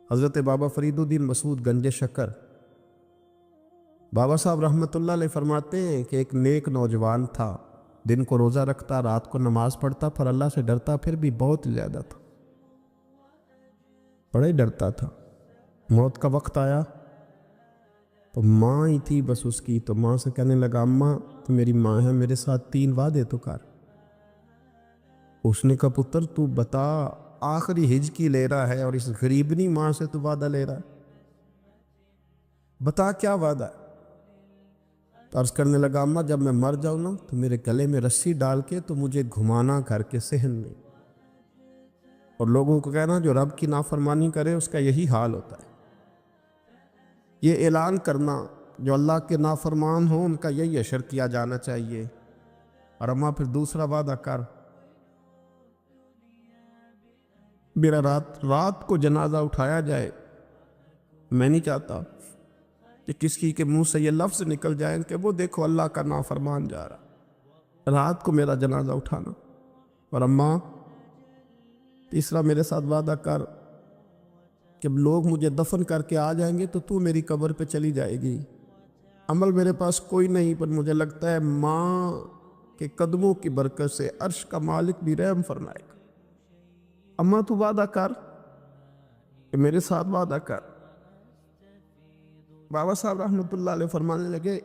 حضرت بابا فریدالدین مسعود گنج شکر بابا صاحب رحمۃ اللہ علیہ فرماتے ہیں کہ ایک نیک نوجوان تھا، دن کو روزہ رکھتا، رات کو نماز پڑھتا، پر اللہ سے ڈرتا پھر بھی بہت زیادہ تھا، بڑا ہی ڈرتا تھا۔ موت کا وقت آیا تو ماں ہی تھی بس اس کی، تو ماں سے کہنے لگا اماں تو میری ماں ہے، میرے ساتھ 3 وعدے تو کر۔ اس نے کہا پتر تو بتا، آخری ہج کی لے رہا ہے اور اس غریبنی ماں سے تو وعدہ لے رہا ہے، بتا کیا وعدہ ہے؟ تو عرض کرنے لگا اماں جب میں مر جاؤں نا تو میرے گلے میں رسی ڈال کے تو مجھے گھمانا کر کے صحن میں، اور لوگوں کو کہنا جو رب کی نافرمانی کرے اس کا یہی حال ہوتا ہے۔ یہ اعلان کرنا جو اللہ کے نافرمان ہوں ان کا یہی اشر کیا جانا چاہیے۔ اور اماں پھر دوسرا وعدہ کر، میرا رات کو جنازہ اٹھایا جائے، میں نہیں چاہتا کہ کسی کے منہ سے یہ لفظ نکل جائیں کہ وہ دیکھو اللہ کا نافرمان جا رہا، رات کو میرا جنازہ اٹھانا۔ اور اماں تیسرا میرے ساتھ وعدہ کر کہ لوگ مجھے دفن کر کے آ جائیں گے تو میری قبر پہ چلی جائے گی، عمل میرے پاس کوئی نہیں، پر مجھے لگتا ہے ماں کے قدموں کی برکت سے عرش کا مالک بھی رحم فرمائے گا۔ اماں تو وعدہ کر کہ میرے ساتھ وعدہ کر۔ بابا صاحب رحمۃ اللہ علیہ فرمانے لگے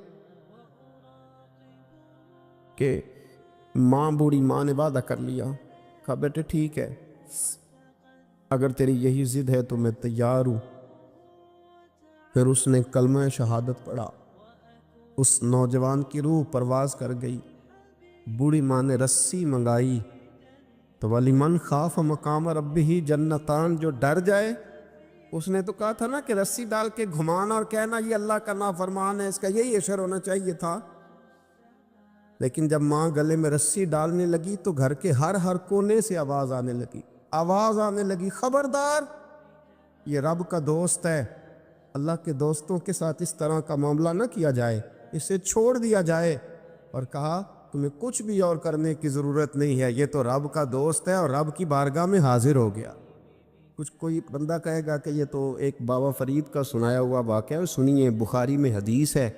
کہ بوڑھی ماں نے وعدہ کر لیا، کہا بیٹے ٹھیک ہے، اگر تیری یہی ضد ہے تو میں تیار ہوں۔ پھر اس نے کلمہ شہادت پڑھا، اس نوجوان کی روح پرواز کر گئی۔ بوڑھی ماں نے رسی منگائی تو وَلِمَنْ خَافَ مَقَامَ رَبِّهِ جنتان، جو ڈر جائے، اس نے تو کہا تھا نا کہ رسی ڈال کے گھمانا اور کہنا یہ اللہ کا نافرمان ہے، اس کا یہی اشر ہونا چاہیے تھا۔ لیکن جب ماں گلے میں رسی ڈالنے لگی تو گھر کے ہر کونے سے آواز آنے لگی خبردار، یہ رب کا دوست ہے، اللہ کے دوستوں کے ساتھ اس طرح کا معاملہ نہ کیا جائے، اسے چھوڑ دیا جائے۔ اور کہا تمہیں کچھ بھی اور کرنے کی ضرورت نہیں ہے، یہ تو رب کا دوست ہے اور رب کی بارگاہ میں حاضر ہو گیا۔ کچھ کوئی بندہ کہے گا کہ یہ تو ایک بابا فرید کا سنایا ہوا واقعہ ہے، سنیے، بخاری میں حدیث ہے،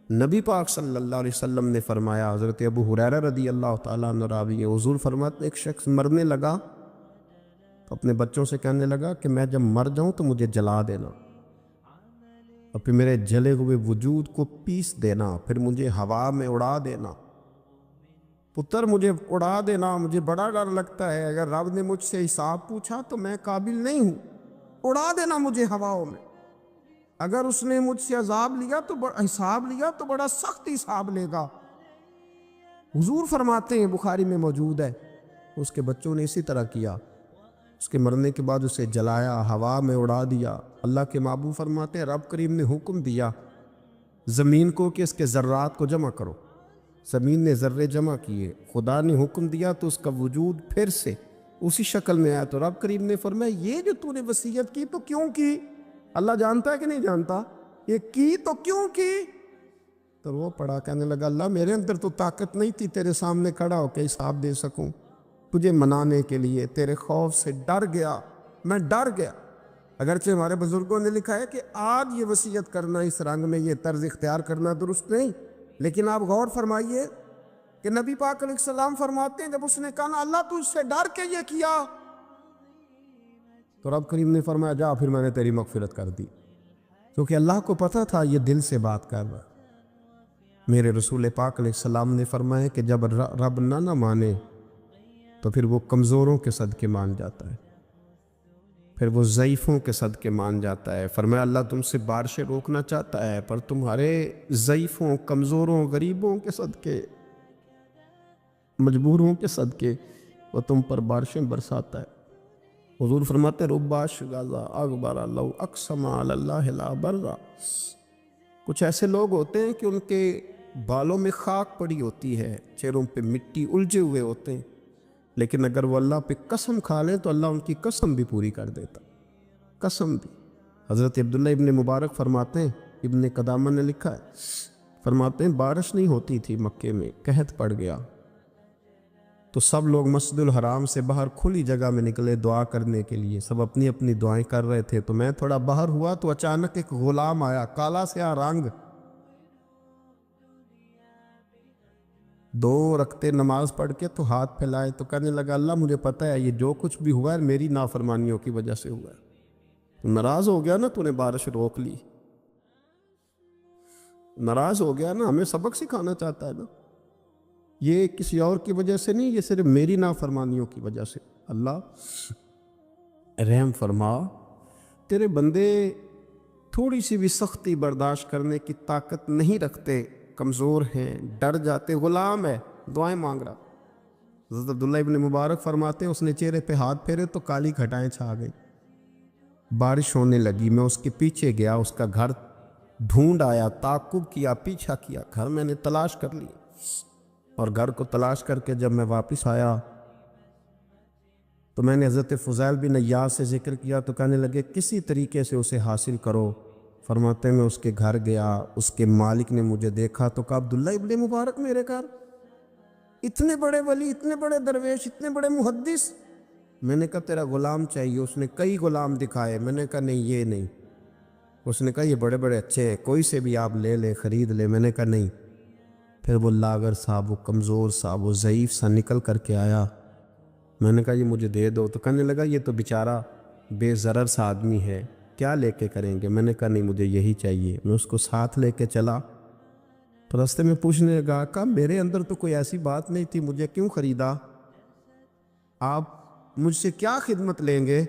نبی پاک صلی اللہ علیہ وسلم نے فرمایا، حضرت ابو ہریرہ رضی اللہ تعالیٰ عنہ راوی ہے، حضور فرماتے ایک شخص مرنے لگا تو اپنے بچوں سے کہنے لگا کہ میں جب مر جاؤں تو مجھے جلا دینا، اور پھر میرے جلے ہوئے وجود کو پیس دینا، پھر مجھے ہوا میں اڑا دینا۔ پتر مجھے اڑا دینا، مجھے بڑا ڈر لگتا ہے، اگر رب نے مجھ سے حساب پوچھا تو میں قابل نہیں ہوں، اڑا دینا مجھے ہواؤں میں۔ اگر اس نے مجھ سے عذاب لیا تو حساب لیا تو بڑا سخت حساب لے گا۔ حضور فرماتے ہیں، بخاری میں موجود ہے، اس کے بچوں نے اسی طرح کیا، اس کے مرنے کے بعد اسے جلایا، ہوا میں اڑا دیا۔ اللہ کے محبوب فرماتے ہیں رب کریم نے حکم دیا زمین کو کہ اس کے ذرات کو جمع کرو، زمین نے ذرے جمع کیے، خدا نے حکم دیا تو اس کا وجود پھر سے اسی شکل میں آیا۔ تو رب کریم نے فرمایا یہ جو تو نے وصیت کی تو کیوں کی؟ اللہ جانتا ہے کہ نہیں جانتا؟ یہ کی تو کیوں کی؟ تو وہ پڑا، کہنے لگا اللہ میرے اندر تو طاقت نہیں تھی تیرے سامنے کھڑا ہو کے حساب دے سکوں، تجھے منانے کے لیے تیرے خوف سے ڈر گیا، میں ڈر گیا۔ اگرچہ ہمارے بزرگوں نے لکھا ہے کہ آج یہ وصیت کرنا، اس رنگ میں یہ طرز اختیار کرنا درست نہیں، لیکن آپ غور فرمائیے کہ نبی پاک علیہ السلام فرماتے ہیں جب اس نے کہا نا اللہ تو اس سے ڈر کے یہ کیا، تو رب کریم نے فرمایا جا پھر میں نے تیری مغفرت کر دی، کیونکہ اللہ کو پتہ تھا یہ دل سے بات کر رہا۔ میرے رسول پاک علیہ السلام نے فرمایا کہ جب رب نہ مانے تو پھر وہ کمزوروں کے صدقے مان جاتا ہے، پھر وہ ضعیفوں کے صدقے مان جاتا ہے۔ فرمایا اللہ تم سے بارشیں روکنا چاہتا ہے پر تمہارے ضعیفوں، کمزوروں، غریبوں کے صدقے، مجبوروں کے صدقے وہ تم پر بارشیں برساتا ہے۔ حضور فرماتے رب اشغاظ اغبر لو اقسم علی اللہ لا برا، کچھ ایسے لوگ ہوتے ہیں کہ ان کے بالوں میں خاک پڑی ہوتی ہے، چہروں پہ مٹی الجھے ہوئے ہوتے ہیں، لیکن اگر وہ اللہ پہ قسم کھا لیں تو اللہ ان کی قسم بھی پوری کر دیتا، قسم بھی۔ حضرت عبداللہ ابن مبارک فرماتے ہیں، ابن قدامہ نے لکھا ہے، فرماتے ہیں بارش نہیں ہوتی تھی مکے میں، قحط پڑ گیا، تو سب لوگ مسجد الحرام سے باہر کھلی جگہ میں نکلے دعا کرنے کے لیے، سب اپنی اپنی دعائیں کر رہے تھے۔ تو میں تھوڑا باہر ہوا تو اچانک ایک غلام آیا، کالا سیاہ رنگ، 2 رکعتیں نماز پڑھ کے تو ہاتھ پھیلائے، تو کہنے لگا اللہ مجھے پتہ ہے یہ جو کچھ بھی ہوا ہے میری نافرمانیوں کی وجہ سے ہوا ہے۔ تو ناراض ہو گیا نا، تو نے بارش روک لی، ناراض ہو گیا نا، ہمیں سبق سکھانا چاہتا ہے نا، یہ کسی اور کی وجہ سے نہیں، یہ صرف میری نافرمانیوں کی وجہ سے۔ اللہ رحم فرما، تیرے بندے تھوڑی سی بھی سختی برداشت کرنے کی طاقت نہیں رکھتے، کمزور ہیں، ڈر جاتے۔ غلام ہے، دعائیں مانگ رہا۔ حضرت عبداللہ ابن مبارک فرماتے ہیں اس نے چہرے پہ ہاتھ پھیرے تو کالی گھٹائیں چھا گئی، بارش ہونے لگی۔ میں اس کے پیچھے گیا، اس کا گھر ڈھونڈ آیا، تعقب کیا، پیچھا کیا، گھر میں نے تلاش کر لی، اور گھر کو تلاش کر کے جب میں واپس آیا تو میں نے حضرت فضیل بن عیاض سے ذکر کیا، تو کہنے لگے کسی طریقے سے اسے حاصل کرو۔ فرماتے میں اس کے گھر گیا، اس کے مالک نے مجھے دیکھا تو کہا عبداللہ ابن مبارک میرے گھر، اتنے بڑے ولی، اتنے بڑے درویش، اتنے بڑے محدث۔ میں نے کہا تیرا غلام چاہیے۔ اس نے کئی غلام دکھائے، میں نے کہا نہیں یہ نہیں۔ اس نے کہا یہ بڑے بڑے اچھے ہیں، کوئی سے بھی آپ لے لے، خرید لے۔ میں نے کہا نہیں۔ پھر وہ لاغر صاحب، وہ کمزور صاحب، وہ ضعیف سا نکل کر کے آیا۔ میں نے کہا یہ مجھے دے دو، تو کہنے لگا یہ تو بیچارہ بے ضرر سا آدمی ہے، کیا لے کے کریں گے؟ میں نے کہا نہیں مجھے یہی چاہیے۔ میں اس کو ساتھ لے کے چلا تو راستے میں پوچھنے لگا کہ میرے اندر تو کوئی ایسی بات نہیں تھی، مجھے کیوں خریدا؟ آپ مجھ سے کیا خدمت لیں گے؟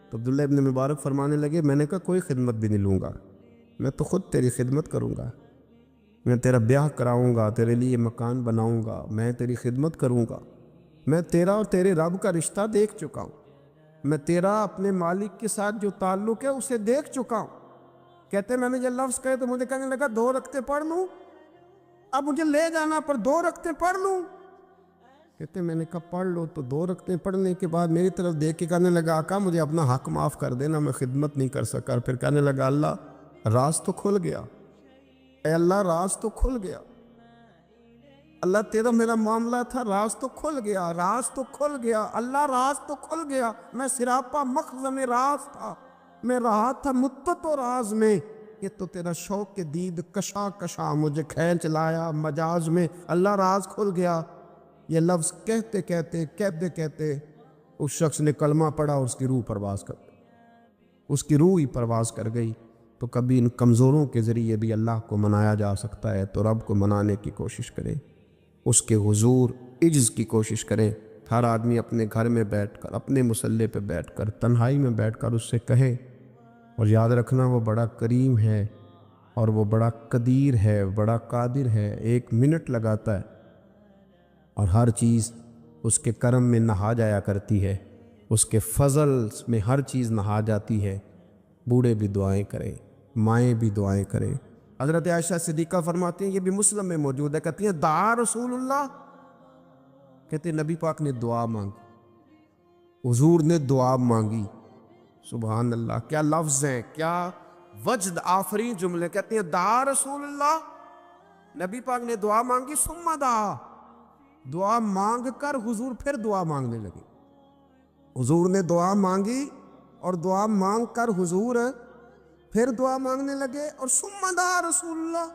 تو عبداللہ ابن مبارک فرمانے لگے میں نے کہا کوئی خدمت بھی نہیں لوں گا، میں تو خود تیری خدمت کروں گا، میں تیرا بیاہ کراؤں گا، تیرے لیے مکان بناؤں گا، میں تیری خدمت کروں گا۔ میں تیرا اور تیرے رب کا رشتہ دیکھ چکا ہوں، میں تیرا اپنے مالک کے ساتھ جو تعلق ہے اسے دیکھ چکا ہوں۔ کہتے میں نے یہ لفظ کہے تو مجھے کہنے لگا 2 رکعتیں پڑھ لوں؟ اب مجھے لے جانا پر 2 رکعتیں پڑھ لوں؟ کہتے میں نے کہا پڑھ لو۔ تو 2 رکعتیں پڑھنے کے بعد میری طرف دیکھ کے کہنے لگا آقا مجھے اپنا حق معاف کر دینا، میں خدمت نہیں کر سکا۔ پھر کہنے لگا اللہ راز تو کھل گیا، اے اللہ راز تو کھل گیا، اللہ تیرا میرا معاملہ تھا، راز تو کھل گیا، راز تو کھل گیا، اللہ راز تو کھل گیا۔ میں سراپا مخزن راز تھا، میں رہا تھا مدت و راز میں، یہ تو تیرا شوق کے دید کشا کشا مجھے کھینچ لایا مجاز میں۔ اللہ راز کھل گیا۔ یہ لفظ کہتے کہتے اس شخص نے کلمہ پڑھا اور اس کی روح پرواز کر گئی، اس کی روح ہی پرواز کر گئی۔ تو کبھی ان کمزوروں کے ذریعے بھی اللہ کو منایا جا سکتا ہے، تو رب کو منانے کی کوشش کریں، اس کے حضور عجز کی کوشش کریں۔ ہر آدمی اپنے گھر میں بیٹھ کر، اپنے مصلے پہ بیٹھ کر، تنہائی میں بیٹھ کر اس سے کہے، اور یاد رکھنا وہ بڑا کریم ہے اور وہ بڑا قدیر ہے، بڑا قادر ہے، 1 منٹ لگاتا ہے اور ہر چیز اس کے کرم میں نہا جایا کرتی ہے، اس کے فضل میں ہر چیز نہا جاتی ہے۔ بوڑھے بھی دعائیں کریں، مائیں بھی دعائیں کریں۔ حضرت عائشہ صدیقہ فرماتی ہیں، یہ بھی مسلم میں موجود ہے، کہتی ہیں دعا رسول اللہ، کہتے ہیں نبی پاک نے دعا مانگی، حضور نے دعا مانگی۔ سبحان اللہ، کیا لفظ ہیں، کیا وجد آفرین جملے۔ کہتے ہیں دعا رسول اللہ، نبی پاک نے دعا مانگی، ثم دعا، دعا مانگ کر حضور پھر دعا مانگنے لگے۔ حضور نے دعا مانگی اور دعا مانگ کر حضور پھر دعا مانگنے لگے، اور ثم دعا رسول اللہ،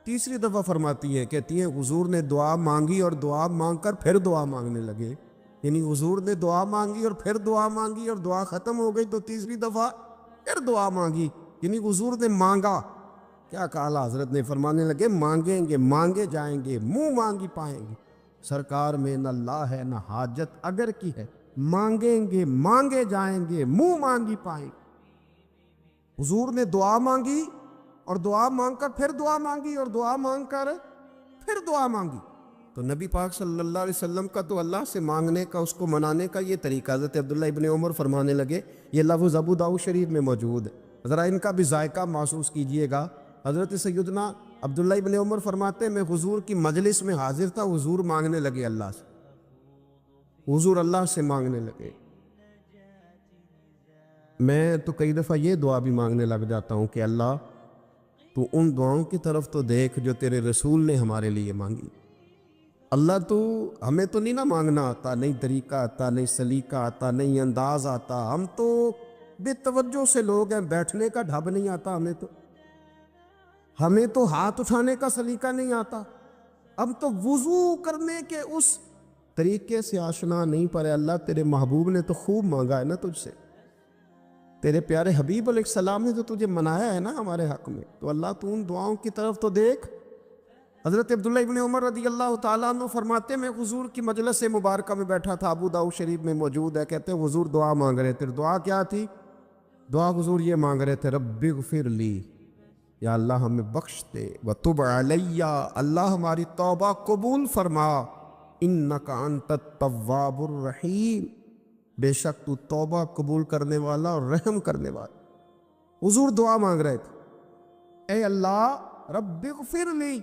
تیسری دفعہ فرماتی ہیں، کہتی ہیں حضور نے دعا مانگی اور دعا مانگ کر پھر دعا مانگنے لگے، یعنی حضور نے دعا مانگی اور پھر دعا مانگی اور دعا ختم ہو گئی تو تیسری دفعہ پھر دعا مانگی، یعنی حضور نے مانگا۔ کیا کہا حضرت نے؟ فرمانے لگے مانگیں گے مانگے جائیں گے، منہ مانگی پائیں گے، سرکار میں نہ لا ہے نہ حاجت اگر کی ہے، مانگیں گے مانگے جائیں گے، منہ مانگی پائیں گے۔ حضور نے دعا مانگی اور دعا مانگ کر پھر دعا مانگی اور دعا مانگ کر پھر دعا مانگی۔ تو نبی پاک صلی اللہ علیہ وسلم کا تو اللہ سے مانگنے کا، اس کو منانے کا یہ طریقہ۔ حضرت عبداللہ ابن عمر فرمانے لگے، یہ لفظ ابو داؤد شریف میں موجود ہے، ذرا ان کا بھی ذائقہ محسوس کیجئے گا۔ حضرت سیدنا عبداللہ ابن عمر فرماتے ہیں میں حضور کی مجلس میں حاضر تھا، حضور مانگنے لگے اللہ سے، حضور اللہ سے مانگنے لگے۔ میں تو کئی دفعہ یہ دعا بھی مانگنے لگ جاتا ہوں کہ اللہ تو ان دعاؤں کی طرف تو دیکھ جو تیرے رسول نے ہمارے لیے مانگی، اللہ تو ہمیں تو نہیں نا مانگنا آتا، نہیں طریقہ آتا، نہیں سلیقہ آتا، نہیں انداز آتا، ہم تو بے توجہ سے لوگ ہیں، بیٹھنے کا ڈھب نہیں آتا ہمیں تو ہاتھ اٹھانے کا سلیقہ نہیں آتا، ہم تو وضو کرنے کے اس طریقے سے آشنا نہیں پڑے۔ اللہ تیرے محبوب نے تو خوب مانگا ہے نا تجھ سے، تیرے پیارے حبیب علیہ السلام نے تو تجھے منایا ہے نا ہمارے حق میں، تو اللہ تو ان دعاؤں کی طرف تو دیکھ۔ حضرت عبداللہ ابن عمر رضی اللہ تعالیٰ عنہ فرماتے میں حضور کی مجلس مبارکہ میں بیٹھا تھا، ابو داؤد شریف میں موجود ہے، کہتے ہیں حضور دعا مانگ رہے تھے۔ دعا کیا تھی؟ دعا حضور یہ مانگ رہے تھے، رب اغفر لی، یا اللہ ہمیں بخش دے، وتب علیہ، اللہ ہماری توبہ قبول فرما، انک انت التواب الرحیم، بے شک تو توبہ قبول کرنے والا اور رحم کرنے والا۔ حضور دعا مانگ رہے تھے، اے اللہ رب اغفر لی،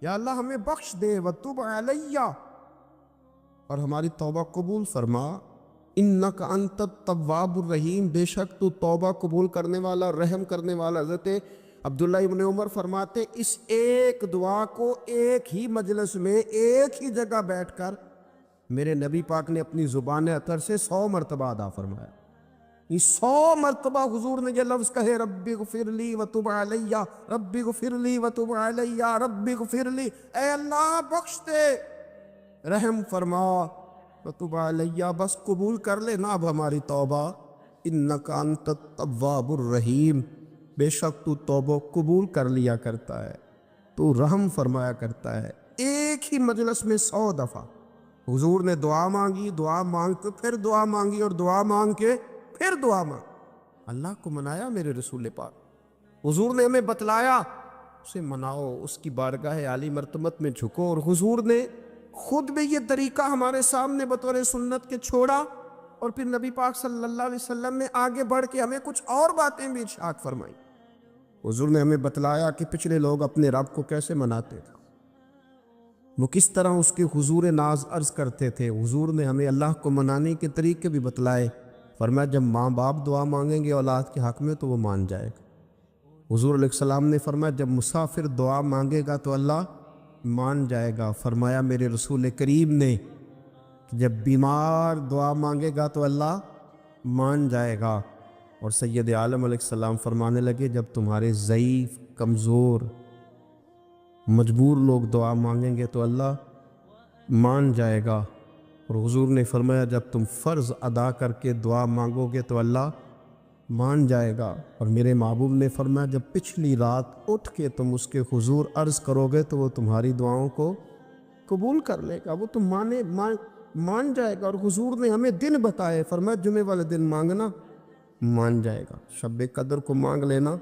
یا اللہ ہمیں بخش دے، وتب علیہ، اور ہماری توبہ قبول فرما، انک انت التواب الرحیم، بے شک تو توبہ قبول کرنے والا اور رحم کرنے والا۔ حضرت عبداللہ ابن عمر فرماتے اس ایک دعا کو ایک ہی مجلس میں ایک ہی جگہ بیٹھ کر میرے نبی پاک نے اپنی زبان اطہر سے 100 مرتبہ ادا فرمایا۔ یہ 100 مرتبہ حضور نے یہ لفظ کہے، رب اغفر لی وتب علیہ، رب اغفر لی وتب علیہ، رب اغفر لی، اے اللہ بخش دے، رحم فرما، وتب علیہ، بس قبول کر لے نا اب ہماری توبہ، انک انت التواب الرحیم، بے شک تو توبہ قبول کر لیا کرتا ہے، تو رحم فرمایا کرتا ہے۔ ایک ہی مجلس میں 100 دفعہ حضور نے دعا مانگی، دعا مانگ کے پھر دعا مانگی، اور دعا مانگ کے پھر دعا مانگ، اللہ کو منایا میرے رسول پاک، حضور نے ہمیں بتلایا اسے مناؤ، اس کی بارگاہ عالی مرتبت میں جھکو، اور حضور نے خود بھی یہ طریقہ ہمارے سامنے بطور سنت کے چھوڑا، اور پھر نبی پاک صلی اللہ علیہ وسلم نے آگے بڑھ کے ہمیں کچھ اور باتیں بھی ارشاد فرمائیں۔ حضور نے ہمیں بتلایا کہ پچھلے لوگ اپنے رب کو کیسے مناتے تھے، وہ کس طرح اس کے حضور ناز عرض کرتے تھے۔ حضور نے ہمیں اللہ کو منانے کے طریقے بھی بتلائے، فرمایا جب ماں باپ دعا مانگیں گے اولاد کے حق میں تو وہ مان جائے گا۔ حضور علیہ السلام نے فرمایا جب مسافر دعا مانگے گا تو اللہ مان جائے گا۔ فرمایا میرے رسول کریم نے کہ جب بیمار دعا مانگے گا تو اللہ مان جائے گا۔ اور سید عالم علیہ السلام فرمانے لگے جب تمہارے ضعیف، کمزور، مجبور لوگ دعا مانگیں گے تو اللہ مان جائے گا۔ اور حضور نے فرمایا جب تم فرض ادا کر کے دعا مانگو گے تو اللہ مان جائے گا۔ اور میرے محبوب نے فرمایا جب پچھلی رات اٹھ کے تم اس کے حضور عرض کرو گے تو وہ تمہاری دعاؤں کو قبول کر لے گا، وہ تم مان جائے گا۔ اور حضور نے ہمیں دن بتائے، فرمایا جمعے والے دن مانگنا مان جائے گا، شب قدر کو مانگ لینا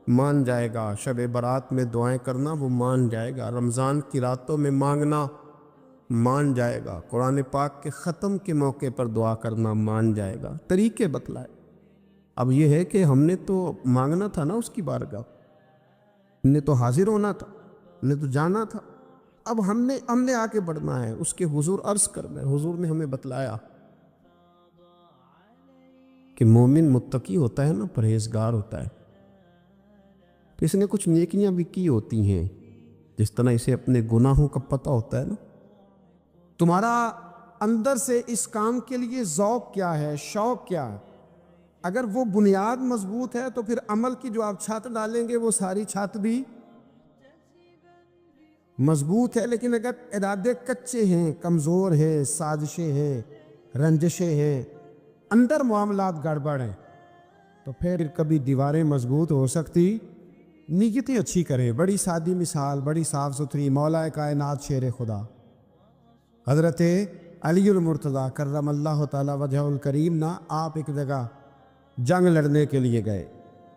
مان جائے گا، شب برات میں دعائیں کرنا وہ مان جائے گا، رمضان کی راتوں میں مانگنا مان جائے گا، قرآن پاک کے ختم کے موقع پر دعا کرنا مان جائے گا، طریقے بتلائے۔ اب یہ ہے کہ ہم نے تو مانگنا تھا نا اس کی بارگاہ، ہم نے تو حاضر ہونا تھا، ہم نے تو جانا تھا، اب ہم نے آگے بڑھنا ہے، اس کے حضور عرض کرنا ہے۔ حضور نے ہمیں بتلایا کہ مومن متقی ہوتا ہے نا، پرہیزگار ہوتا ہے، تو اس نے کچھ نیکیاں بھی کی ہوتی ہیں، جس طرح اسے اپنے گناہوں کا پتہ ہوتا ہے نا۔ تمہارا اندر سے اس کام کے لیے ذوق کیا ہے، شوق کیا ہے؟ اگر وہ بنیاد مضبوط ہے تو پھر عمل کی جو آپ چھت ڈالیں گے وہ ساری چھت بھی مضبوط ہے، لیکن اگر ارادے کچے ہیں، کمزور ہیں، سازشیں ہیں، رنجشیں ہیں، اندر معاملات گڑبڑ ہیں، تو پھر کبھی دیواریں مضبوط ہو سکتی، نیتیں اچھی کریں۔ بڑی سادی مثال، بڑی صاف ستھری، مولا کائنات شیر خدا حضرت علی المرتضیٰ کرم اللہ تعالی وجہ الکریم نا، آپ ایک جگہ جنگ لڑنے کے لیے گئے،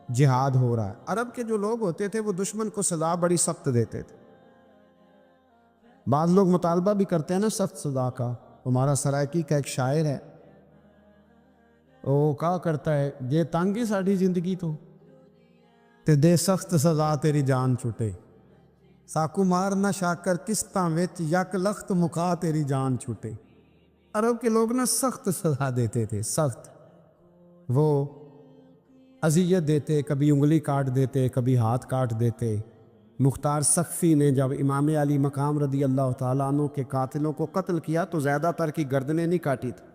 جہاد ہو رہا ہے۔ عرب کے جو لوگ ہوتے تھے وہ دشمن کو سزا بڑی سخت دیتے تھے، بعض لوگ مطالبہ بھی کرتے ہیں نا سخت سزا کا۔ ہمارا سرائکی کا ایک شاعر ہے، وہ کہا کرتا ہے یہ تانگی ساڑھی زندگی تو تے دے سخت سزا تیری جان چھٹے، ساکو مار نہ شاکر قسطاں وچ یک لخت مکا تیری جان چھٹے۔ عرب کے لوگ نا سخت سزا دیتے تھے، سخت، وہ اذیت دیتے، کبھی انگلی کاٹ دیتے، کبھی ہاتھ کاٹ دیتے، مختار سقفی نے جب امام علی مقام رضی اللہ تعالیٰ عنہ کے قاتلوں کو قتل کیا تو زیادہ تر کی گردنیں نہیں کاٹی تھی،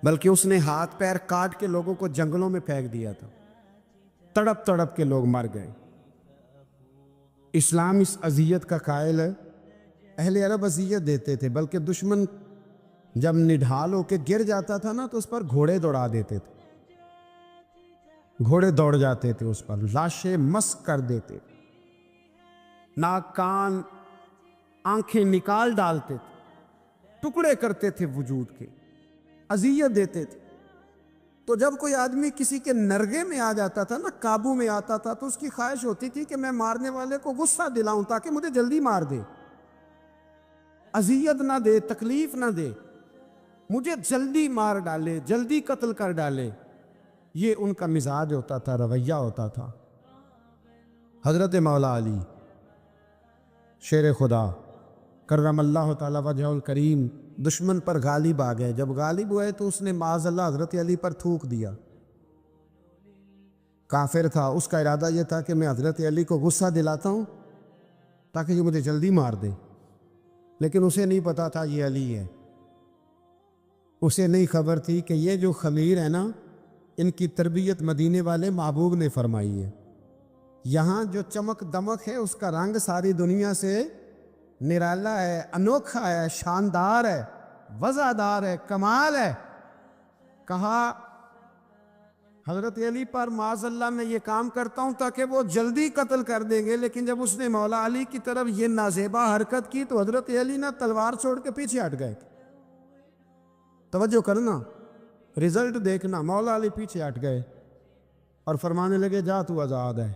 بلکہ اس نے ہاتھ پیر کاٹ کے لوگوں کو جنگلوں میں پھینک دیا تھا، تڑپ تڑپ کے لوگ مر گئے۔ اسلام اس اذیت کا قائل ہے۔ اہل عرب اذیت دیتے تھے، بلکہ دشمن جب نڈھال ہو کے گر جاتا تھا نا تو اس پر گھوڑے دوڑا دیتے تھے، گھوڑے دوڑ جاتے تھے اس پر، لاشیں مسک کر دیتے، ناک کان آنکھیں نکال ڈالتے تھے، ٹکڑے کرتے تھے وجود کے، اذیت دیتے تھے۔ تو جب کوئی آدمی کسی کے نرگے میں آ جاتا تھا نا، قابو میں آتا تھا، تو اس کی خواہش ہوتی تھی کہ میں مارنے والے کو غصہ دلاؤں تاکہ مجھے جلدی مار دے، اذیت نہ دے، تکلیف نہ دے، مجھے جلدی مار ڈالے، جلدی قتل کر ڈالے۔ یہ ان کا مزاج ہوتا تھا، رویہ ہوتا تھا۔ حضرت مولا علی شیر خدا کرم اللہ تعالیٰ وجہ الکریم دشمن پر غالب آ گئے۔ جب غالب ہوئے تو اس نے معاذ اللہ حضرت علی پر تھوک دیا۔ کافر تھا، اس کا ارادہ یہ تھا کہ میں حضرت علی کو غصہ دلاتا ہوں تاکہ یہ مجھے جلدی مار دے، لیکن اسے نہیں پتا تھا یہ علی ہے۔ اسے نہیں خبر تھی کہ یہ جو خمیر ہے نا، ان کی تربیت مدینے والے محبوب نے فرمائی ہے۔ یہاں جو چمک دمک ہے اس کا رنگ ساری دنیا سے نرالا ہے، انوکھا ہے، شاندار ہے، وزادار ہے، کمال ہے۔ کہا حضرت علی پر معاذ اللہ میں یہ کام کرتا ہوں تاکہ وہ جلدی قتل کر دیں گے، لیکن جب اس نے مولا علی کی طرف یہ نازیبا حرکت کی تو حضرت علی نہ تلوار چھوڑ کے پیچھے ہٹ گئے۔ توجہ کرنا، رزلٹ دیکھنا، مولا علی پیچھے ہٹ گئے اور فرمانے لگے جا تو آزاد ہے۔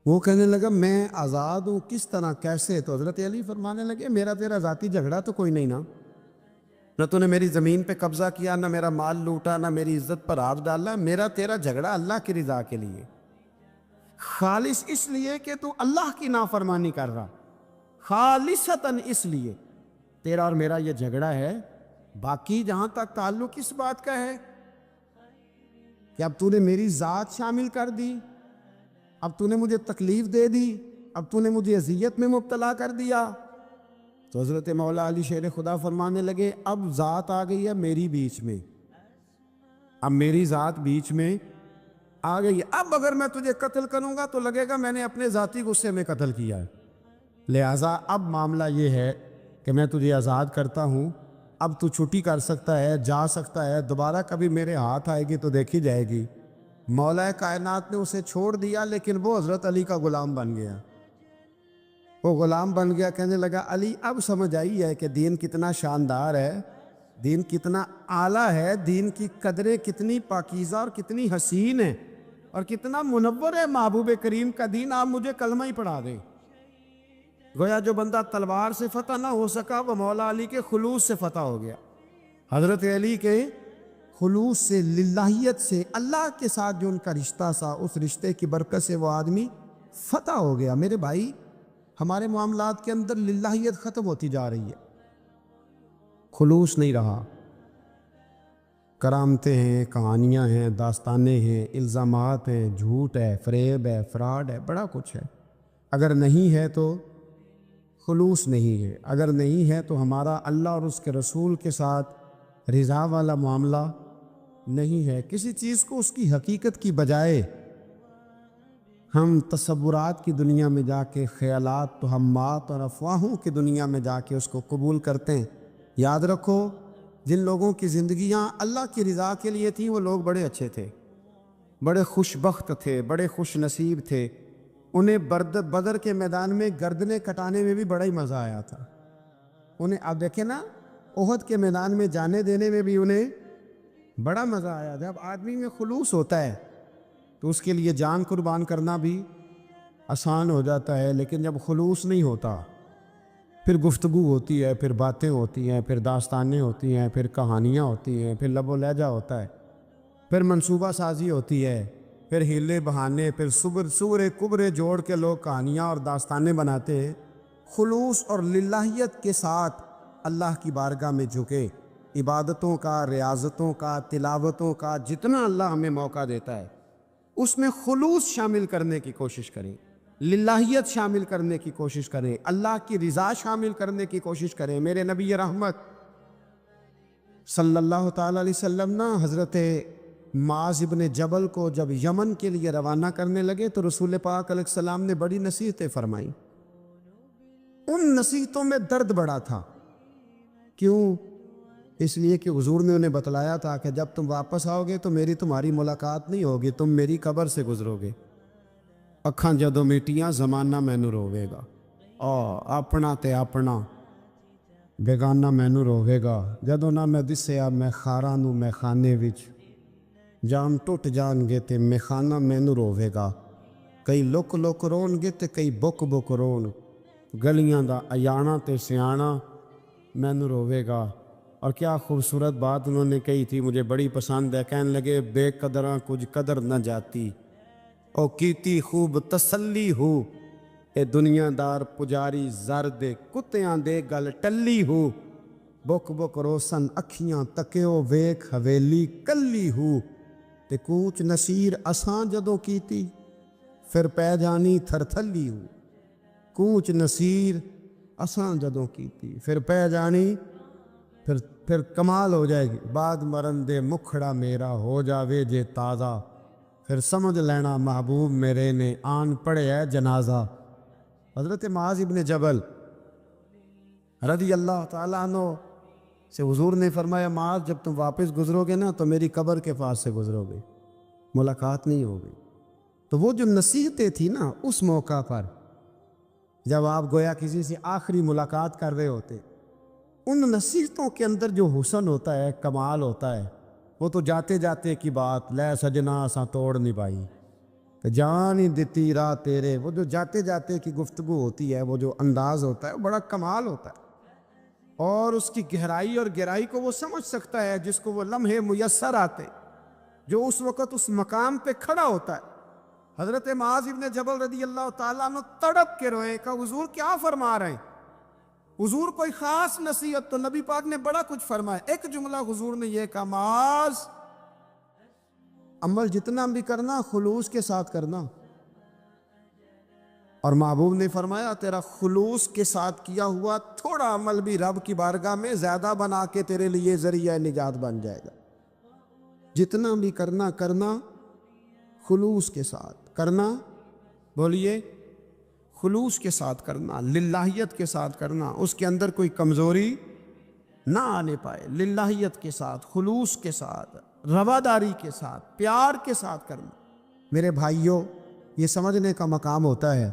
وہ کہنے لگا میں آزاد ہوں، کس طرح، کیسے؟ تو حضرت علی فرمانے لگے میرا تیرا ذاتی جھگڑا تو کوئی نہیں نا، نہ تو نے میری زمین پہ قبضہ کیا، نہ میرا مال لوٹا، نہ میری عزت پر ہاتھ ڈالا، میرا تیرا جھگڑا اللہ کی رضا کے لیے، خالص اس لیے کہ تو اللہ کی نافرمانی کر رہا، خالصتاً اس لیے تیرا اور میرا یہ جھگڑا ہے۔ باقی جہاں تک تعلق اس بات کا ہے کہ اب تو نے میری ذات شامل کر دی، اب تو نے مجھے تکلیف دے دی، اب تو نے مجھے اذیت میں مبتلا کر دیا، تو حضرت مولا علی شیر خدا فرمانے لگے اب ذات آ گئی ہے میری بیچ میں، اب میری ذات بیچ میں آ گئی ہے، اب اگر میں تجھے قتل کروں گا تو لگے گا میں نے اپنے ذاتی غصے میں قتل کیا ہے، لہٰذا اب معاملہ یہ ہے کہ میں تجھے آزاد کرتا ہوں، اب تو چھٹی کر سکتا ہے، جا سکتا ہے، دوبارہ کبھی میرے ہاتھ آئے گی تو دیکھی جائے گی۔ مولا کائنات نے اسے چھوڑ دیا، لیکن وہ حضرت علی کا غلام بن گیا، وہ غلام بن گیا۔ کہنے لگا علی اب سمجھ آئی ہے کہ دین کتنا شاندار ہے، دین کتنا اعلیٰ ہے، دین کی قدریں کتنی پاکیزہ اور کتنی حسین ہیں اور کتنا منور ہے محبوب کریم کا دین، آپ مجھے کلمہ ہی پڑھا دیں۔ گویا جو بندہ تلوار سے فتح نہ ہو سکا وہ مولا علی کے خلوص سے فتح ہو گیا، حضرت علی کے خلوص سے، للہیت سے، اللہ کے ساتھ جو ان کا رشتہ تھا اس رشتے کی برکت سے وہ آدمی فتح ہو گیا۔ میرے بھائی ہمارے معاملات کے اندر للہیت ختم ہوتی جا رہی ہے، خلوص نہیں رہا، کرامتیں ہیں، کہانیاں ہیں، داستانیں ہیں، الزامات ہیں، جھوٹ ہے، فریب ہے، فراڈ ہے، بڑا کچھ ہے۔ اگر نہیں ہے تو خلوص نہیں ہے، اگر نہیں ہے تو ہمارا اللہ اور اس کے رسول کے ساتھ رضا والا معاملہ نہیں ہے۔ کسی چیز کو اس کی حقیقت کی بجائے ہم تصورات کی دنیا میں جا کے، خیالات، توہمات اور افواہوں کی دنیا میں جا کے اس کو قبول کرتے ہیں۔ یاد رکھو جن لوگوں کی زندگیاں اللہ کی رضا کے لیے تھیں وہ لوگ بڑے اچھے تھے، بڑے خوش بخت تھے، بڑے خوش نصیب تھے، انہیں بدر کے میدان میں گردنیں کٹانے میں بھی بڑا ہی مزہ آیا تھا انہیں۔ آپ دیکھیں نا احد کے میدان میں جانے دینے میں بھی انہیں بڑا مزہ آیا۔ جب آدمی میں خلوص ہوتا ہے تو اس کے لیے جان قربان کرنا بھی آسان ہو جاتا ہے، لیکن جب خلوص نہیں ہوتا پھر گفتگو ہوتی ہے، پھر باتیں ہوتی ہیں، پھر داستانیں ہوتی ہیں، پھر کہانیاں ہوتی ہیں، پھر لب و لہجہ ہوتا ہے، پھر منصوبہ سازی ہوتی ہے، پھر ہیلے بہانے، پھر سورے کبرے جوڑ کے لوگ کہانیاں اور داستانیں بناتے ہیں۔ خلوص اور للہیت کے ساتھ اللہ کی بارگاہ میں جھکے، عبادتوں کا، ریاضتوں کا، تلاوتوں کا، جتنا اللہ ہمیں موقع دیتا ہے اس میں خلوص شامل کرنے کی کوشش کریں، للہیت شامل کرنے کی کوشش کریں، اللہ کی رضا شامل کرنے کی کوشش کریں۔ میرے نبی رحمت صلی اللہ تعالی علیہ وسلم نا حضرت معاذ ابن جبل کو جب یمن کے لیے روانہ کرنے لگے تو رسول پاک علیہ السلام نے بڑی نصیحتیں فرمائیں۔ ان نصیحتوں میں درد بڑا تھا۔ کیوں؟ اس لیے کہ حضور نے انہیں بتلایا تھا کہ جب تم واپس آؤ گے تو میری تمہاری ملاقات نہیں ہوگی، تم میری قبر سے گزرو گے۔ اکھاں جدوں میٹیاں زمانہ مینوں روے گا، اپنا تے اپنا بیگانہ مینوں روے گا۔ جدوں نہ میں دسیا میں خاراں نوں میں خانے وچ، جام ٹوٹ جان گے تے میں خانہ مینوں روے گا۔ کئی لک لک رون گے تے کئی بک بک رون، گلیاں دا ایانا تے سیانا مینوں روے گا۔ اور کیا خوبصورت بات انہوں نے کہی تھی، مجھے بڑی پسند ہے۔ کہنے لگے بے قدراں کچھ قدر نہ جاتی، او کیتی خوب تسلی ہو، اے دنیا دار پجاری زر دے کتیاں دے گل ٹلی ہو۔ بک بک روسن اکھیاں تکیو ویکھ حویلی کلی ہو، تے کوچ نصیر اساں جدوں کیتی پھر پہ جانی تھر تھلی ہو۔ کوچ نصیر اساں جدوں کیتی پھر پہ جانی پھر کمال ہو جائے گی۔ بعد مرن دے مکھڑا میرا ہو جاوے جے تازہ، پھر سمجھ لینا محبوب میرے نے آن پڑے ہے جنازہ۔ حضرت معاذ ابن جبل رضی اللہ تعالیٰ عنہ سے حضور نے فرمایا، معاذ جب تم واپس گزرو گے نا تو میری قبر کے پاس سے گزرو گے، ملاقات نہیں ہوگی۔ تو وہ جو نصیحتیں تھی نا اس موقع پر جب آپ گویا کسی سے آخری ملاقات کر رہے ہوتے، ان نصیحتوں کے اندر جو حسن ہوتا ہے، کمال ہوتا ہے، وہ تو جاتے جاتے کی بات، لے سجنا اساں توڑ نہیں پائی جان ہی دتی راہ تیرے، وہ جو جاتے جاتے کی گفتگو ہوتی ہے، وہ جو انداز ہوتا ہے، وہ بڑا کمال ہوتا ہے۔ اور اس کی گہرائی اور گہرائی کو وہ سمجھ سکتا ہے جس کو وہ لمحے میسر آتے، جو اس وقت اس مقام پہ کھڑا ہوتا ہے۔ حضرت معاذ ابن جبل رضی اللہ تعالیٰ عنہ تڑپ کے روئے، کہا حضور کیا فرما رہے ہیں؟ حضور کوئی خاص نصیحت تو نبی پاک نے بڑا کچھ فرمایا۔ ایک جملہ حضور نے یہ کہا، معاذ عمل جتنا بھی کرنا خلوص کے ساتھ کرنا۔ اور محبوب نے فرمایا تیرا خلوص کے ساتھ کیا ہوا تھوڑا عمل بھی رب کی بارگاہ میں زیادہ بنا کے تیرے لیے ذریعہ نجات بن جائے گا۔ جتنا بھی کرنا خلوص کے ساتھ کرنا، بولیے خلوص کے ساتھ کرنا، للہیت کے ساتھ کرنا، اس کے اندر کوئی کمزوری نہ آنے پائے، للہیت کے ساتھ، خلوص کے ساتھ، رواداری کے ساتھ، پیار کے ساتھ کرنا۔ میرے بھائیوں، یہ سمجھنے کا مقام ہوتا ہے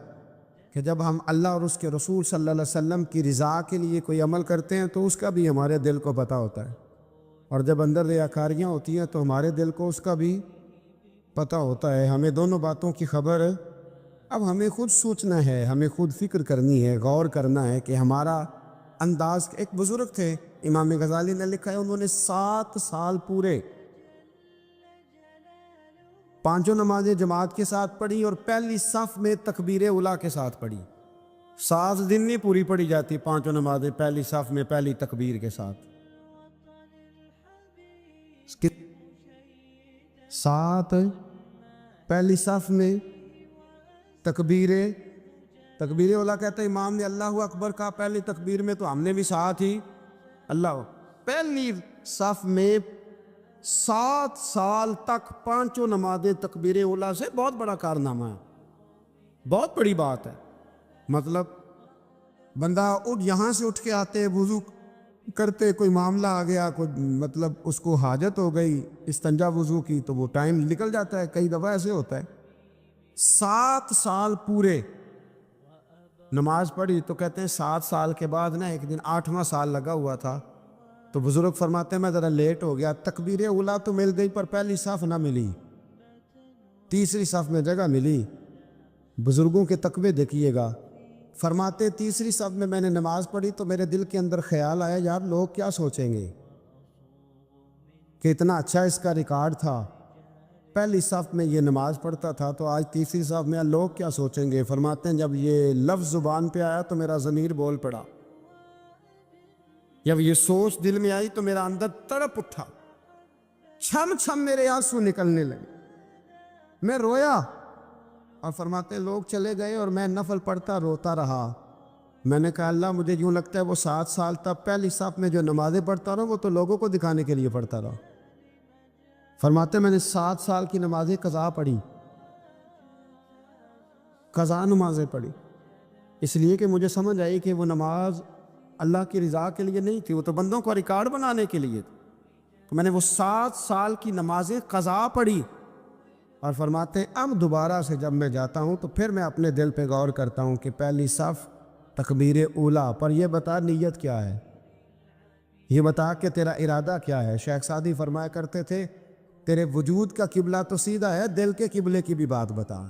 کہ جب ہم اللہ اور اس کے رسول صلی اللہ علیہ وسلم کی رضا کے لیے کوئی عمل کرتے ہیں تو اس کا بھی ہمارے دل کو پتہ ہوتا ہے، اور جب اندر ریاکاریاں ہوتی ہیں تو ہمارے دل کو اس کا بھی پتہ ہوتا ہے۔ ہمیں دونوں باتوں کی خبر ہے۔ اب ہمیں خود سوچنا ہے، ہمیں خود فکر کرنی ہے، غور کرنا ہے کہ ہمارا انداز۔ ایک بزرگ تھے امام غزالی نے لکھا ہے، انہوں نے 7 سال پورے 5 نمازیں جماعت کے ساتھ پڑھی اور پہلی صف میں تکبیر اولیٰ کے ساتھ پڑھی۔ 7 دن نہیں پوری پڑھی جاتی 5 نمازیں پہلی صف میں پہلی تکبیر کے ساتھ۔ 7 پہلی صف میں تکبیر اولیٰ کہتے ہیں، امام نے اللہ اکبر کہا پہلی تکبیر میں تو ہم نے بھی ساتھ ہی اللہ۔ پہلی صف میں 7 سال تک 5 نمازیں تکبیر اولیٰ سے بہت بڑا کارنامہ ہے، بہت بڑی بات ہے۔ مطلب بندہ یہاں سے اٹھ کے آتے، وضو کرتے، کوئی معاملہ آ گیا، کوئی مطلب اس کو حاجت ہو گئی استنجا وضو کی، تو وہ ٹائم نکل جاتا ہے۔ کئی دفعہ ایسے ہوتا ہے 7 سال پورے نماز پڑھی، تو کہتے ہیں 7 سال کے بعد نا ایک دن 8واں سال لگا ہوا تھا، تو بزرگ فرماتے ہیں میں ذرا لیٹ ہو گیا، تکبیر اولیٰ تو مل گئی پر پہلی صف نہ ملی، تیسری صف میں جگہ ملی۔ بزرگوں کے تقوی دیکھیے گا، فرماتے تیسری صف میں نے نماز پڑھی تو میرے دل کے اندر خیال آیا، یار لوگ کیا سوچیں گے کہ اتنا اچھا اس کا ریکارڈ تھا، پہلی صف میں یہ نماز پڑھتا تھا، تو آج تیسری صف میں لوگ کیا سوچیں گے۔ فرماتے ہیں جب یہ لفظ زبان پہ آیا تو میرا ضمیر بول پڑا، جب یہ سوچ دل میں آئی تو میرا اندر تڑپ اٹھا، چھم چھم میرے آنسو نکلنے لگے۔ میں رویا، اور فرماتے لوگ چلے گئے اور میں نفل پڑھتا روتا رہا۔ میں نے کہا اللہ مجھے یوں لگتا ہے وہ 7 سال تک پہلی صف میں جو نمازیں پڑھتا رہا وہ تو لوگوں کو دکھانے کے لیے پڑھتا رہا۔ فرماتے میں نے 7 سال کی نمازیں قضا پڑھی، قضا نمازیں پڑھی، اس لیے کہ مجھے سمجھ آئی کہ وہ نماز اللہ کی رضا کے لیے نہیں تھی، وہ تو بندوں کو ریکارڈ بنانے کے لیے تھی۔ تو میں نے وہ 7 سال کی نمازیں قضا پڑھی، اور فرماتے اب دوبارہ سے جب میں جاتا ہوں تو پھر میں اپنے دل پہ غور کرتا ہوں کہ پہلی صف تکبیر اولا پر یہ بتا نیت کیا ہے، یہ بتا کہ تیرا ارادہ کیا ہے۔ شیخ سعدی فرمایا کرتے تھے تیرے وجود کا قبلہ تو سیدھا ہے، دل کے قبلے کی بھی بات بتا۔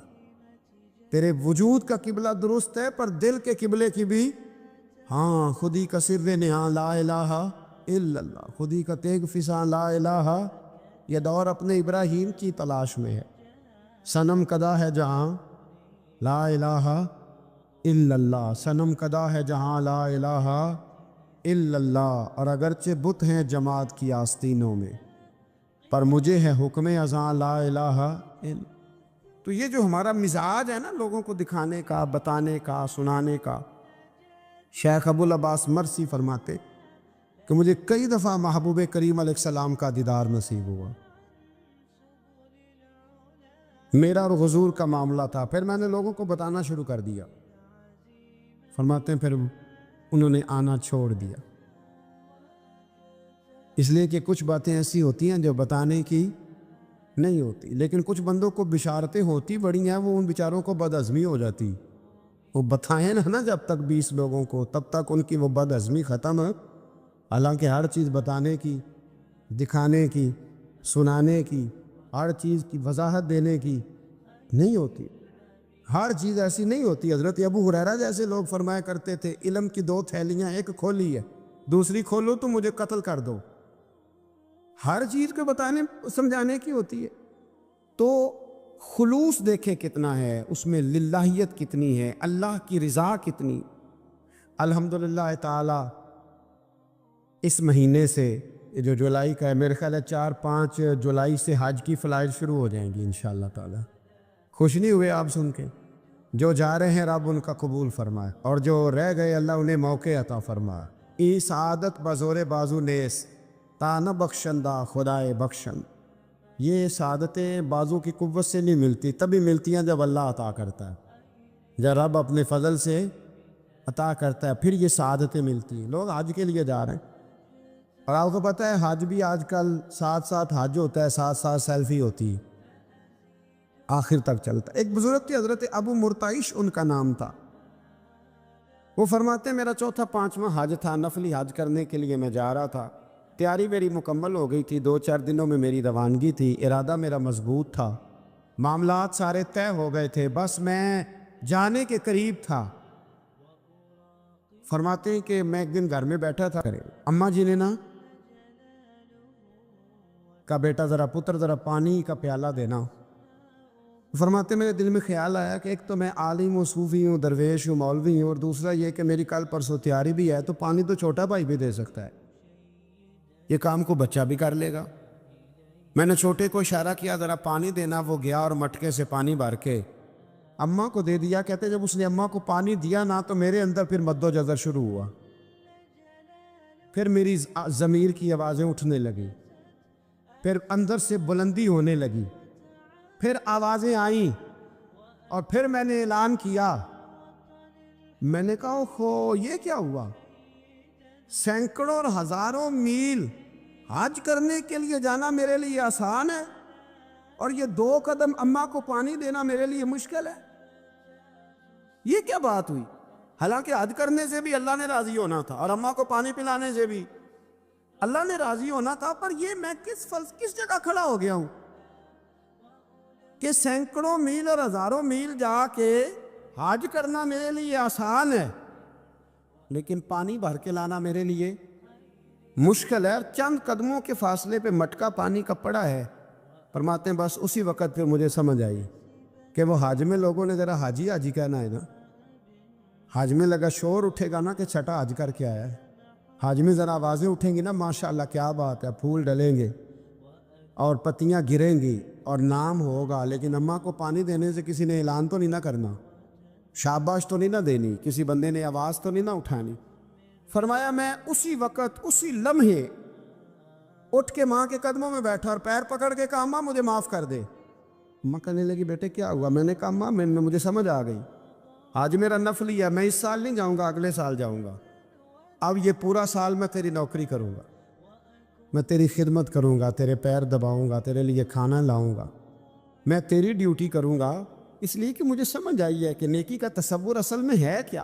تیرے وجود کا قبلہ درست ہے پر دل کے قبلے کی بھی، ہاں خودی کا سر نہاں لا الہ الا اللہ، خودی کا تیگ فساں لا الہ، یہ دور اپنے ابراہیم کی تلاش میں ہے۔ صنم کدا ہے جہاں لا الہ الا اللہ، صنم کدا ہے جہاں لا الہ الا اللہ، اور اگرچہ بت ہیں جماعت کی آستینوں میں پر مجھے ہے حکم ازاں لا الہ الا۔ تو یہ جو ہمارا مزاج ہے نا لوگوں کو دکھانے کا، بتانے کا، سنانے کا، شیخ ابو العباس مرسی فرماتے کہ مجھے کئی دفعہ محبوب کریم علیہ السلام کا دیدار نصیب ہوا، میرا اور حضور کا معاملہ تھا، پھر میں نے لوگوں کو بتانا شروع کر دیا۔ فرماتے ہیں پھر انہوں نے آنا چھوڑ دیا، اس لیے کہ کچھ باتیں ایسی ہوتی ہیں جو بتانے کی نہیں ہوتی، لیکن کچھ بندوں کو بشارتیں ہوتی بڑی ہیں، وہ ان بیچاروں کو بد ہضمی ہو جاتی، وہ بتائیں نا جب تک 20 لوگوں کو، تب تک ان کی وہ بد ہضمی ختم ہے۔ حالانکہ ہر چیز بتانے کی، دکھانے کی، سنانے کی، ہر چیز کی وضاحت دینے کی نہیں ہوتی، ہر چیز ایسی نہیں ہوتی۔ حضرت ابو ہریرہ جیسے لوگ فرمایا کرتے تھے علم کی 2 تھیلیاں، ایک کھولی ہے، دوسری کھولو تو مجھے قتل کر دو۔ ہر چیز کو بتانے سمجھانے کی ہوتی ہے، تو خلوص دیکھیں کتنا ہے اس میں، للہیت کتنی ہے، اللہ کی رضا کتنی۔ الحمدللہ تعالی اس مہینے سے جو جولائی کا ہے، میرے خیال ہے 4-5 جولائی سے حج کی فلائٹ شروع ہو جائیں گی انشاءاللہ تعالی۔ خوش نہیں ہوئے آپ سن کے؟ جو جا رہے ہیں رب ان کا قبول فرمائے، اور جو رہ گئے اللہ انہیں موقع عطا فرمائے۔ ای سعادت بزور بازو نیس تا نہ بخشندہ خدائے بخشن، یہ سعادتیں بازو کی قوت سے نہیں ملتی، تبھی ملتی ہیں جب اللہ عطا کرتا ہے، جب رب اپنے فضل سے عطا کرتا ہے پھر یہ سعادتیں ملتی ہیں۔ لوگ حج کے لیے جا رہے ہیں، اور آپ کو پتہ ہے حج بھی آج کل ساتھ حج ہوتا ہے، ساتھ سیلفی ہوتی ہے، آخر تک چلتا ہے۔ ایک بزرگ تھے حضرت ابو مرتعش ان کا نام تھا، وہ فرماتے میرا 4تھا-5واں حج تھا، نفلی حج کرنے کے لیے میں جا رہا تھا، تیاری میری مکمل ہو گئی تھی، 2-4 دنوں میں میری روانگی تھی، ارادہ میرا مضبوط تھا، معاملات سارے طے ہو گئے تھے، بس میں جانے کے قریب تھا۔ فرماتے ہیں کہ میں ایک دن گھر میں بیٹھا تھا، اماں جی نے نا کہا بیٹا ذرا پتر ذرا پانی کا پیالہ دینا۔ فرماتے میرے دل میں خیال آیا کہ ایک تو میں عالم ہوں، صوفی ہوں، درویش ہوں، مولوی ہوں، اور دوسرا یہ کہ میری کل پرسوں تیاری بھی ہے، تو پانی تو چھوٹا بھائی بھی دے سکتا ہے، یہ کام کو بچہ بھی کر لے گا۔ میں نے چھوٹے کو اشارہ کیا ذرا پانی دینا، وہ گیا اور مٹکے سے پانی بھر کے اماں کو دے دیا۔ کہتے جب اس نے اماں کو پانی دیا نا تو میرے اندر پھر مد و جزر شروع ہوا، پھر میری ضمیر کی آوازیں اٹھنے لگیں، پھر اندر سے بلندی ہونے لگی، پھر آوازیں آئیں، اور پھر میں نے اعلان کیا، میں نے کہا اوہو یہ کیا ہوا، سینکڑوں اور ہزاروں میل حج کرنے کے لیے جانا میرے لیے آسان ہے، اور یہ 2 قدم اماں کو پانی دینا میرے لیے مشکل ہے، یہ کیا بات ہوئی؟ حالانکہ حج کرنے سے بھی اللہ نے راضی ہونا تھا، اور اماں کو پانی پلانے سے بھی اللہ نے راضی ہونا تھا، پر یہ میں کس جگہ کھڑا ہو گیا ہوں کہ سینکڑوں میل اور ہزاروں میل جا کے حج کرنا میرے لیے آسان ہے، لیکن پانی بھر کے لانا میرے لیے مشکل ہے۔ چند قدموں کے فاصلے پہ مٹکا پانی کا پڑا ہے۔ فرماتے ہیں بس اسی وقت پہ مجھے سمجھ آئی کہ وہ حج میں لوگوں نے ذرا حاجی حاجی کہنا ہے نا، حج میں لگا شور اٹھے گا نا کہ چھٹا حج کر کے آیا ہے، حج میں ذرا آوازیں اٹھیں گی نا ماشاءاللہ کیا بات ہے، پھول ڈلیں گے، اور پتیاں گریں گی اور نام ہوگا، لیکن اماں کو پانی دینے سے کسی نے اعلان تو نہیں نہ کرنا، شاباش تو نہیں نہ دینی، کسی بندے نے آواز تو نہیں نہ اٹھانی۔ فرمایا میں اسی وقت اسی لمحے اٹھ کے ماں کے قدموں میں بیٹھا اور پیر پکڑ کے کہا اماں مجھے معاف کر دے۔ اماں کہنے لگی بیٹے کیا ہوا؟ میں نے کہا اماں مجھے سمجھ آ گئی، آج میرا نفلی ہے، میں اس سال نہیں جاؤں گا، اگلے سال جاؤں گا، اب یہ پورا سال میں تیری نوکری کروں گا، میں تیری خدمت کروں گا، تیرے پیر دباؤں گا، تیرے لیے کھانا لاؤں گا، میں تیری ڈیوٹی کروں گا، اس لیے کہ مجھے سمجھ آئی ہے کہ نیکی کا تصور اصل میں ہے کیا۔